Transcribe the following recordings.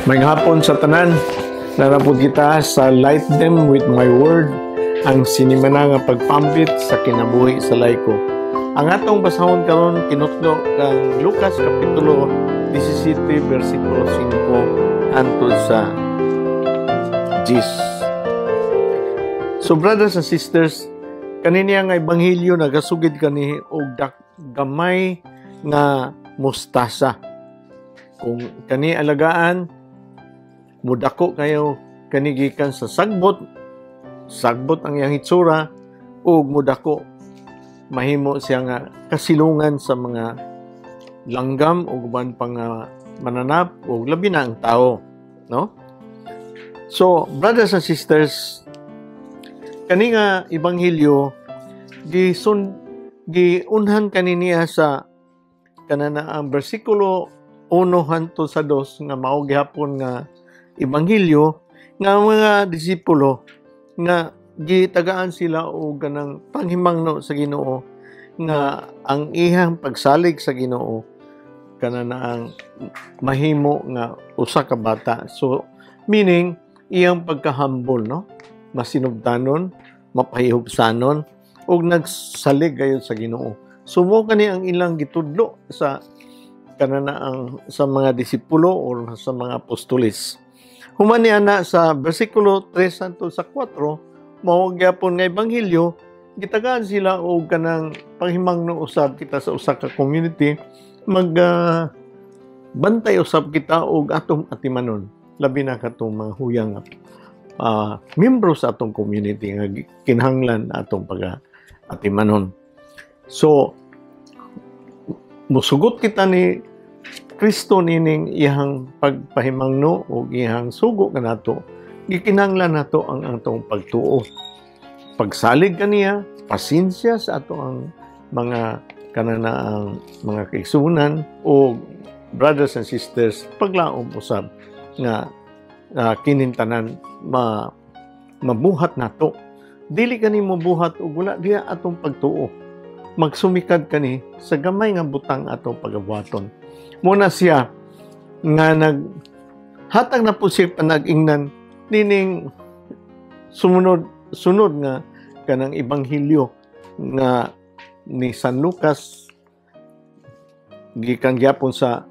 May hapon sa tanan, narapod kita sa Light Them with My Word, ang sinimana nga pagpampit sa kinabuhi sa laiko. Ang atong basahon karon kinutlo kang Lucas kapitulo 17 versikulo 5 hangtod sa 10. So brothers and sisters, kaniniya nga ebanghelyo nagasugid kani og gamay nga mustasa. Kung kani alagaan, mudako kayo kanigikan sa sagbot ang iyang hitsura, ug mudako mahimo siya nga kasilungan sa mga langgam ug uban pang mananap ug labi na ang tao, no? So brothers and sisters, kani nga ebanghelyo giunhan kaniniya sa kanana ang bersikulo 1 hangtod sa 2 nga mao gihapon nga ebanghelyo nga mga disipulo nga gitagaan sila og kanang panghimangno sa Ginoo nga ang ihang pagsalig sa Ginoo kanana ang mahimo nga usa ka bata. So meaning iyang pagka-humble, no? Masinubtanon, mapahihubsanon ug nagsalig gayud sa Ginoo. So mo kani ang ilang gitudlo sa kanana ang sa mga disipulo o sa mga apostoles. Human niya na sa bersikulo 3 hangtod sa 4, mao gyapon nga ebanghelyo, gitagaan sila og kanang panghimangno usab kita sa usa ka community, bantay usab kita og atong atimanon, labi na katong mga huyang membro sa atong community nga kinahanglan atong pag-atimanon. So musugot kita ni Kristo nining iyang pagpahimangno o iyang sugo kanato, gikinahanglan nato ang atong pagtuo, pagsalig kaniya, pasensya sa ato ang mga kanana ang mga kaigsunan o brothers and sisters, paglaom usab nga kinintanan mabuhat nato. Dili kani mabuhat ug wala diha atong pagtuo. Magsumikad kani sa gamay nga butang atong pagabuhaton. Muna siya nga hatag na po siya panag-ingnan nining sunod nga kanang ebanghelyo nga ni San Lucas gikan gyapon sa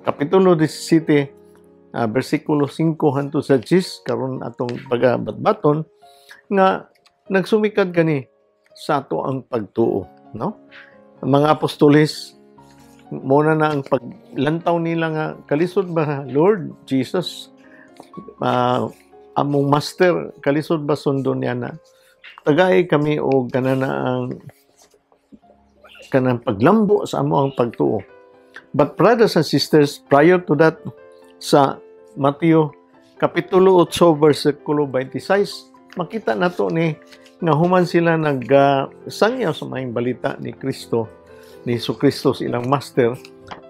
kapitulo 17 bersikulo 5 hangtod sa 10 karon atong pagabatbaton nga nagsumikad kani sa ato ang pagtuo, no? Mga apostoles muna na ang paglantaw nila nga kalisod ba Lord Jesus, among master kalisod ba sundon niya na tagay kami o kanana ang kanang paglambo sa amo ang pagtuo. But brothers and sisters, prior to that, sa Mateo kapitulo 8 versikulo 26, makita nato ni nga human sila nagsangyaw sa maayong balita ni Kristo, ni Jesucristo ilang master,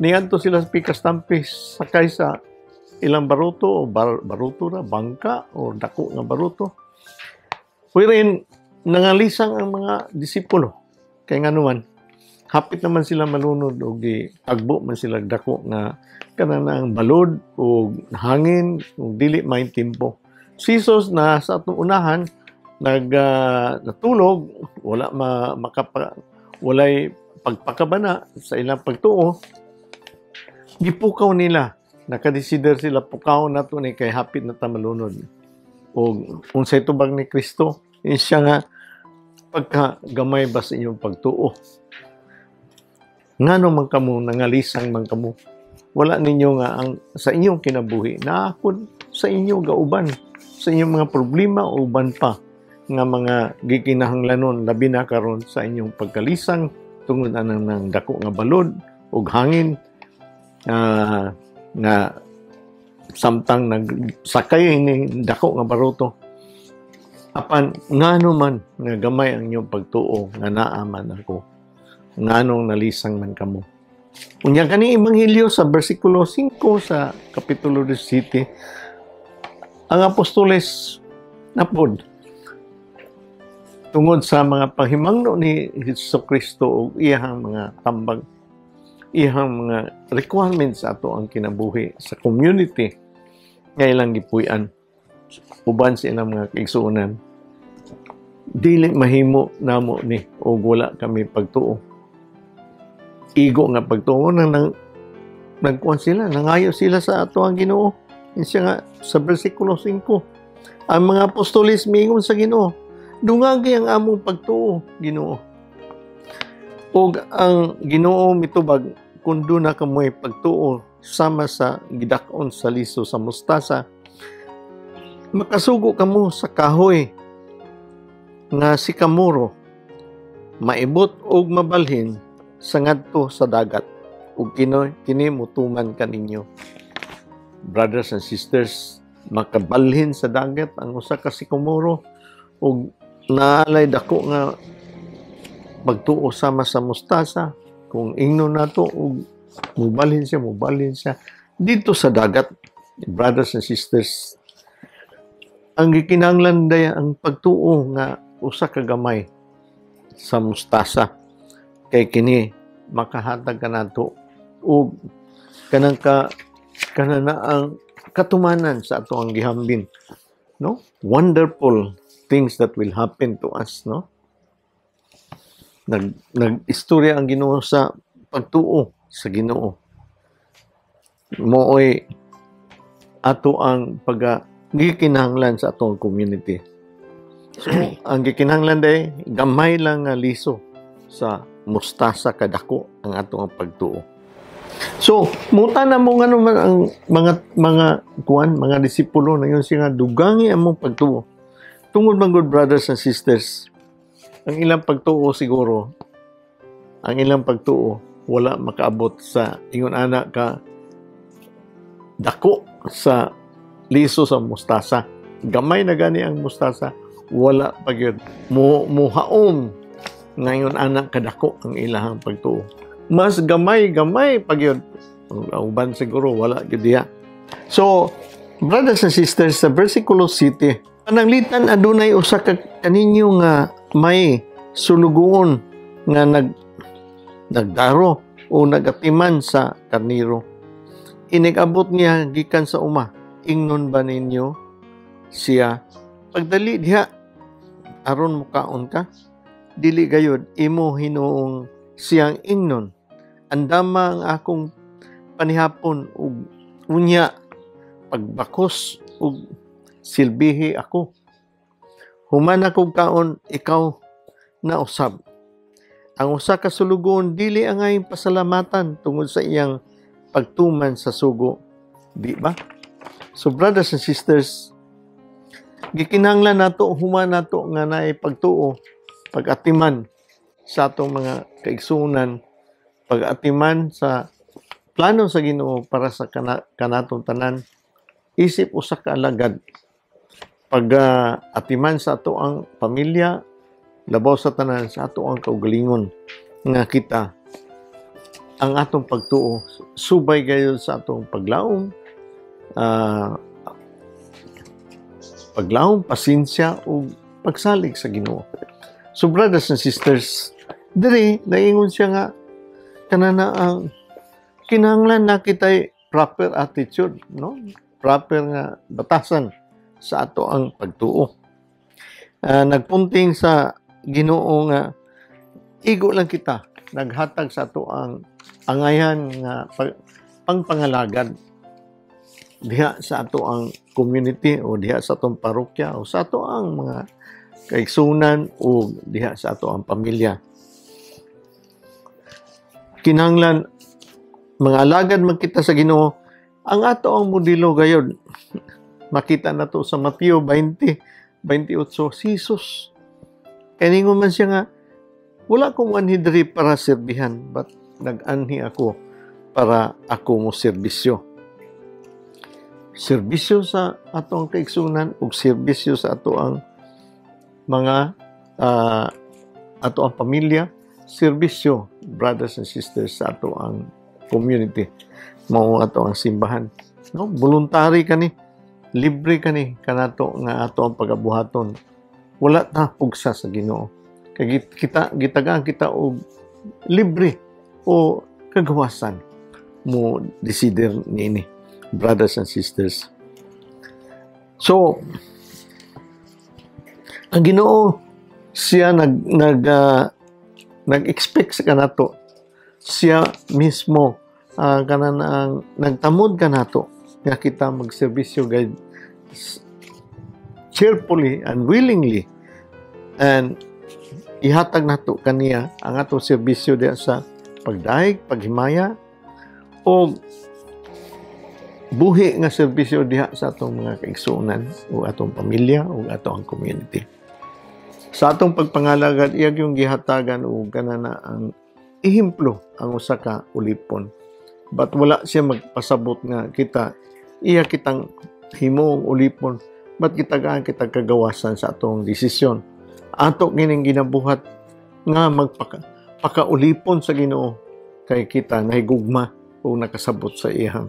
niadto sila sa pikas tampis sakay sa ilang baruto o baruto na bangka o dako nga baruto. Wherein nangalisang ang mga disipulo kay nganuman hapit naman sila malunod o gitagbo man sila dako nga kanang balod o hangin o dili may timpo. Si Jesus na sa atong unahan natulog, walay pagpakabana sa ilang pagtuo, gipukaw nila, nakadesider sila pukaw nato ni kay hapit na tamalunod. O unsay tubag ni Kristo, siya nga pagkagamay ba sa inyong pagtuo. Ngano man kamo nangalisang man kamo, wala ninyo nga ang sa inyong kinabuhi naakod sa inyo gauban, sa inyong mga problema o uban pa nga mga gikinahanglanon labi na karon sa inyong pagkalisang tungod anang ng dako nga balod ug hangin nga samtang nagsakay ni dako nga baruto. Apan ngano man nga gamay ang inyong pagtuo nga naa man ako, nganong nalisang man kamo. Unya kani ebanghelyo sa bersikulo 5 sa kapitulo 17, ang apostoles napod tungod sa mga panghimangno ni Jesucristo o iyang mga tambag ihang mga requirements sa ato ang kinabuhi sa community nga ilang gipuy-an uban sa ilang mga kaigsuonan. Dili mahimo namo ni o wala kami pagtuo. Igo nga pagtuo nagkuhan sila, nangayo sila sa ato ang Ginoo. Siya nga sa versikulo 5, ang mga apostoles miingon sa Ginoo, dungagi ang among pagtuo, Ginoo. Og ang Ginoo mitubag kun do na kamoy pagtuo sama sa gidak-on sa liso sa mustasa, makasugo kamo sa kahoy nga si kamuro, maibot og mabalhin sa ngadto sa dagat, ug kini mutuman kaninyo. Brothers and sisters, makabalhin sa dagat ang usa ka sikomoro ug naalay dako nga pagtuo sama sa mustasa. Kung ingnon nato ug mubalhin siya dito sa dagat. Brothers and sisters, ang gikinahanglan day ang pagtuo nga usa ka gamay sa mustasa, kay kini makahatag kanato ug kanang ang katumanan sa ato ang gihambin, no? Wonderful things that will happen to us, no? Nag-istorya ang Ginoo sa pagtuo sa Ginoo. Mooy ato ang gikinahanglan sa atong community. So, ang gikinahanglan day gamay lang nga liso sa mustasa kadako ang ato ang pagtuo. So, muta na mo nga naman ang mga disipulo na yun siya nga dugangi among pagtuo. Tungod man good brothers and sisters, ang ilang pagtuo siguro, wala makaabot sa ingon anak ka dako sa liso sa mustasa. Gamay na gani ang mustasa, wala pagyud muhaom ngayon anak kadako ang ilahang pagtuo. Mas gamay pagyud ang uban siguro wala gyud diha. So, brothers and sisters, sa versikulo 7, pananglitan adunay usa ka kaninyo nga may sulugoon nga nagdaro o nagatiman sa karniro. Inigabot niya gikan sa uma. Ingnon ba ninyo siya? Pagdali diha aron mukaon ka, dili gayud imo hinuong siyang ingnon. Andama ang akong panihapon ug unya pagbakos ug silbihi ako. Human akong kaon, ikaw na usab. Ang usa ka sulugon dili angay pasalamatan tungod sa iyang pagtuman sa sugo, di ba? So brothers and sisters, gikinahanglan nato human nato nga naay pagtuo, pag-atiman sa atong mga kaigsuonan, pag-atiman sa plano sa Ginoo para sa kanatong tanan. Isip usa ka alagad, pag-atiman sa ato ang pamilya, labaw sa tanan sa ato ang kaugalingon nga kita ang atong pagtuo subay gayud sa atong paglaom, pasensya o pagsalig sa Ginoo. So brothers and sisters, diri naingon siya nga kanana ang kinahanglan na kitay proper attitude, no? Proper nga batasan sa ato ang pagtuo. Nagpunting sa Ginoo nga igo lang kita naghatag sa ato ang angayan nga pangpangalagad diha sa ato ang community o diha sa atong parokya o sa ato ang mga kaigsunan o diha sa ato ang pamilya. Kinahanglan mga alagad magkita sa Ginoo. Ang ato ang modelo gayud makita na to sa Mateo 20:28, Jesus kaningon man siya nga, wala akong anhidri para serbihan, but nag-anhi ako para ako mo serbisyo. Serbisyo sa ato ang kaigsunan ug serbisyo sa ato ang mga ato ang pamilya, serbisyo, brothers and sisters, sa ato ang community, mao ato ang simbahan. No? Voluntary kani, libre kani kanato nga ato ang pagabuhaton. Wala ta pugsa sa Ginoo. Kay gitagaan kita og libre o kagawasan mo desider niini, brothers and sisters. So, ang Ginoo siya nag-expect sa kanato. Siya mismo kanang nagtamod kanato nga kita magserbisyo gayud cheerfully and willingly, and ihatag nato kaniya ang atong serbisyo diya sa pagdaig, paghimaya o buhi nga serbisyo diha sa atong mga kaigsuonan o atong pamilya o atong community. Sa atong pagpangalagad, iyag yung gihatagan o kanana ang ihemplo ang usa ka ulipon. But wala siya magpasabot nga iya kitang himong ulipon, but kita kagawasan sa atong desisyon. Ato kining ginabuhat nga magpakaulipon sa Ginoo kay kita nahigugma o nakasabot sa iyang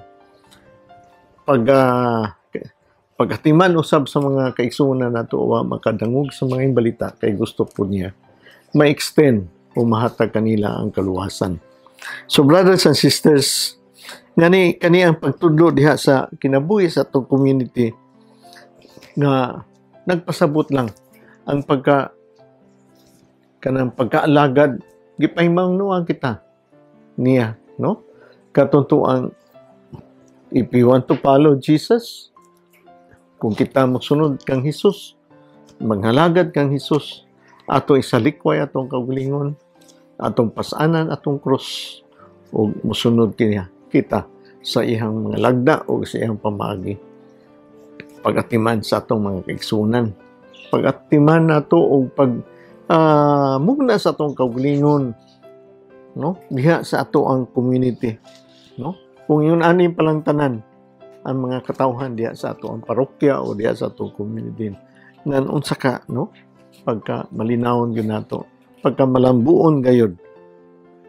pagatiman usab sa mga kaigsuonan nato o makadangog sa mga balita kay gusto po niya ma-extend o mahatag kanila ang kaluwasan. So brothers and sisters, kani ang pagtudlo diha sa kinabuhi sa atong community nga nagpasabot lang ang kanang pagkaalagad gipahimangnuan kita niya, no? Katuntuan, if you want to follow Jesus, kung kita magsunod kang Hesus, maghalagad kang Hesus, ato isalikway atong kaugalingon, atong pasanan, atong krus, o musunod kita sa ihang mga lagda o sa ihang pamaagi. Pagatiman sa atong mga kaigsuonan, pagatiman nato o mugna sa atong kaugalingon, no? Diha sa ato ang community, no? Kung yun ani palang tanan ang mga katawhan diha sa ato ang parokya o diha sa atong community, ngan unsa ka, no? Pagka malinawon gyud nato, pagka malambuon gayud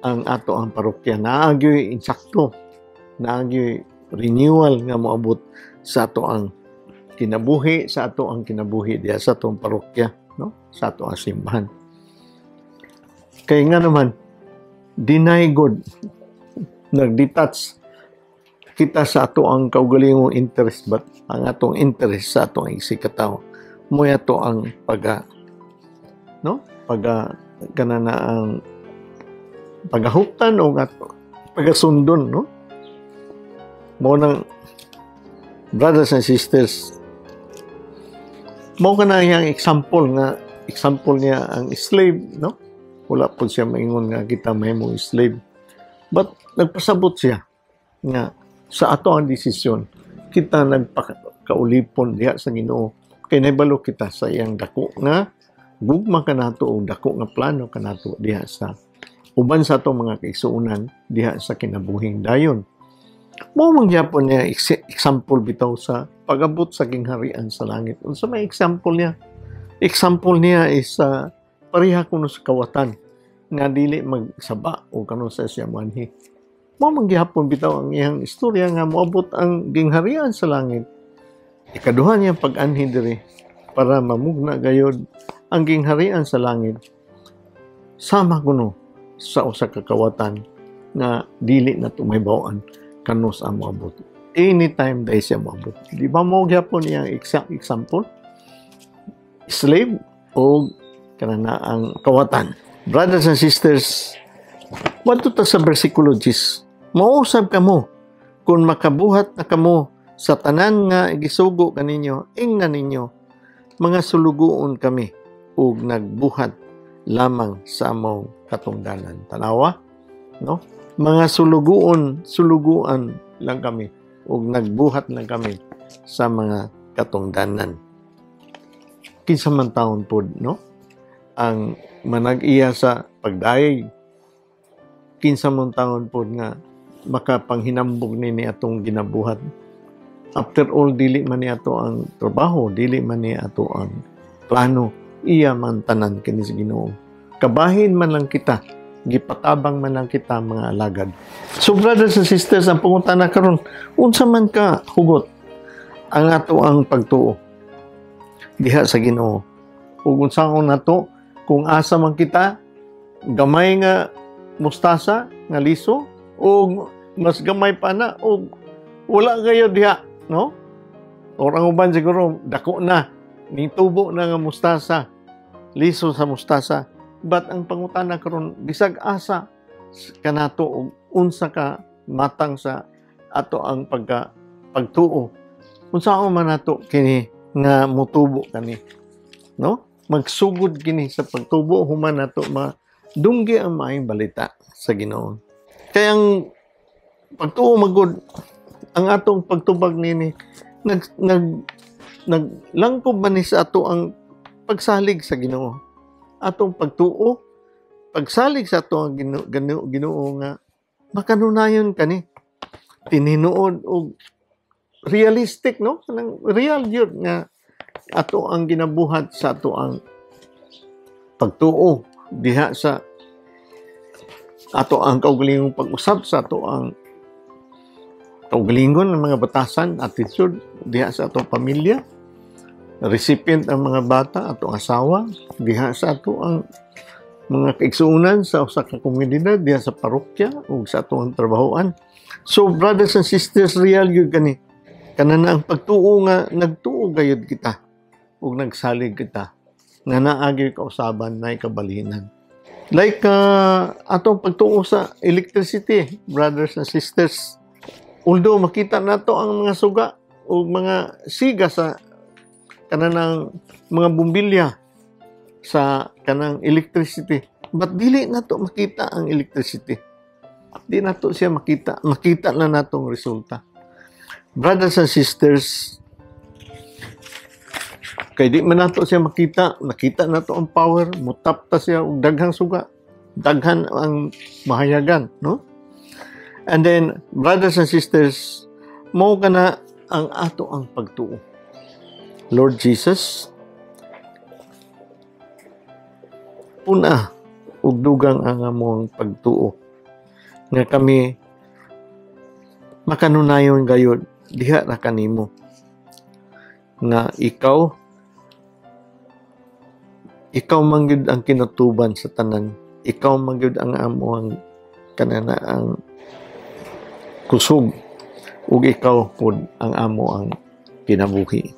ang ato ang parokya, naagyoy insakto, naagyoy renewal nga moabot sa ato ang kinabuhi, sa ato ang kinabuhi diha sa atong parokya, no? Sa ato ang simbahan. Kay nga naman deny God, nag-detach kita sa ato ang kaugalingong interest, but ang atong interest sa atong isikataw mo ato ang kanana ang pagahuptan o pagasundon, no? Mo nang brothers and sisters, mo kana yang example niya ang slave, no? Wala po siya maingon nga kita mahimong slave, but nagpasabot siya nga sa ato ang desisyon kita nagpakaulipon diha sa Ginoo kay nahibalo kita sa iyang dako nga gugma kanato o dako nga plano kanato diha sa uban sa atong mga kaigsuonan diha sa kinabuhing dayon. Mao man gyapon niya example bitaw sa pag-abot sa kingharian sa langit. Unsa may example niya? Example niya is pareha kuno sa kawatan nga dili magsaba o kano sa siya manhi. Mao man gyapon bitaw ang iyang istorya nga moabot ang gingharian sa langit. Ikaduha niya pag-anhi diri para mamugna gayod ang gingharian sa langit. Sama kuno sa usa ka kawatan nga dili na tumaybawan kanos ang moabot. Anytime dahil siya moabot. Di ba mo gyapon iyang example? Slave o kanana ang kawatan. Brothers and sisters, wadto ta sa bersikulo 10. Mausab kamo kung makabuhat na kamo sa tanan nga gisugo kaninyo, ingnan ninyo mga sulugoon kami ug nagbuhat lamang sa among katungdanan. Tanawa, no? Mga suluguan lang kami ug nagbuhat lang kami sa mga katungdanan. Kinsa man taon pod, no? Ang manag-iya sa pagdaig, kinsa man taon pod nga makapanghinambog ni atong ginabuhat. After all, dili man ni ato ang trabaho, dili man ni ato ang plano, iya man tanan kini sa Ginoo. Kabahin man lang kita, gipatabang man lang kita mga alagad. So brothers and sisters, ang pangutana karon, unsa man ka hugot ang ato ang pagtuo diha sa Ginoo. Ug unsaon nato kung asa man kita, gamay nga mustasa nga liso o mas gamay pa na o wala kayo diha, no? Orang uban siguro dako na, ning tubo na nga mustasa, liso sa mustasa. But ang pangutana karon bisag asa kanato og unsa ka matang sa ato ang pagtuo. Unsaon man nato kini nga mutubo kani, no? Magsugod kini sa pagtubo human nato madunggi ang maayong balita sa Ginoo. Kaya ang pagtuo magud ang atong pagtubag nini naglangkob man ni sa ato ang pagsalig sa Ginoo. Atong pagtuo, pagsalig sa ato ang Ginoo nga makanunayon kani tininuod og realistic, no? Kanang real yun nga ato ang ginabuhat sa ato ang pagtuo diha sa ato ang kaugalingong pag-usab sa ato ang kaugalingon ng mga batasan, attitude diha sa ato pamilya, recipient ang mga bata, ato asawa, diha sa ato ang mga kaigsuunan sa usa ka komunidad, diha sa parokya ug sa ato ang trabahoan. So brothers and sisters, real yun kani. Kanana ang pagtuo nga nagtuo gayud kita ug nagsalig kita nga naagi kausaban nay kabalinan. Like atong pagtuo sa electricity, brothers and sisters, although makita nato ang mga suga o mga siga sa kanang mga bumbilya sa kanang electricity, but dili nato makita ang electricity. Di nato siya makita. Makita na natong resulta. Brothers and sisters, kay di man nato siya makita, nakita nato ang power, mutap ta siya og daghang suga. Daghan ang mahayagan, no? And then, brothers and sisters, mao kana ang ato ang pagtuo. Lord Jesus, puna ug dugang ang among pagtuo nga kami makanunayon gayud diha ra kanimo nga ikaw man gyud ang kinutuban sa tanan, ikaw man gyud ang among kanana ang kusog ug ikaw pud ang amo ang kinabuhi.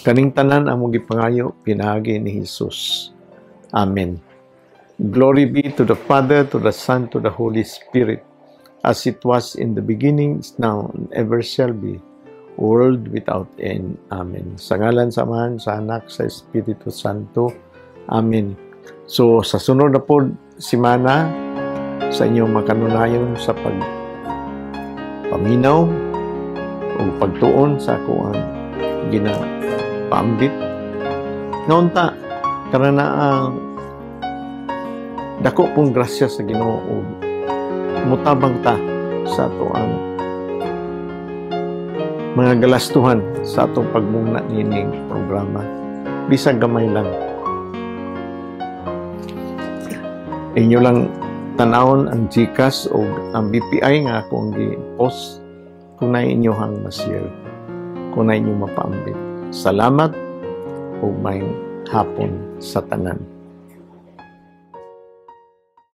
Kaning tanan among gipangayo pinaagi ni Jesus. Amen. Glory be to the Father, to the Son, to the Holy Spirit, as it was in the beginning, is now, and ever shall be, world without end. Amen. Sa ngalan samahan sa Anak, sa Espiritu Santo. Amen. So, sa sunod na po, simana, sa inyong makanunayon sa pagpaminaw o pagtuon sa ako ang ginapaambit. Noon ta, karana ang dako pong grasya sa Ginoo ug mutabang ta sa ato ang mga galastuhan sa atong pagmuna nining programa. Bisag gamay lang. Inyo lang tanawon ang GCash o ang BPI nga akong gi-post kung na inyo hang ma-share, kung na inyo mapaambit. Salamat o may hapon sa tanan.